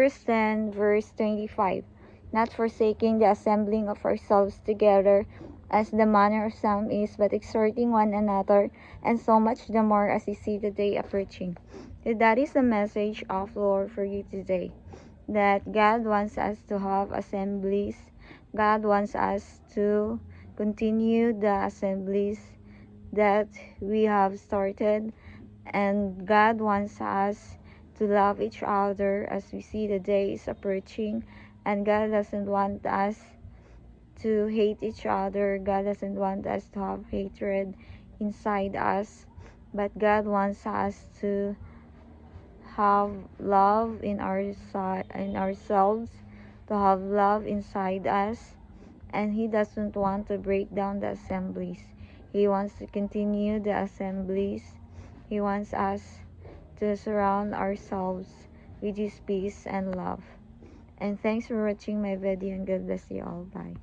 Verse 10, verse 25. Not forsaking the assembling of ourselves together, as the manner of some is, but exhorting one another, and so much the more as you see the day approaching. So that is the message of the Lord for you today. That God wants us to have assemblies. God wants us to continue the assemblies that we have started, and God wants us to love each other as we see the day is approaching, and God doesn't want us to hate each other. God doesn't want us to have hatred inside us, but God wants us to have love in ourselves, to have love inside us, and He doesn't want to break down the assemblies. He wants to continue the assemblies. He wants us to surround ourselves with His peace and love. And thanks for watching my video, and God bless you all. Bye.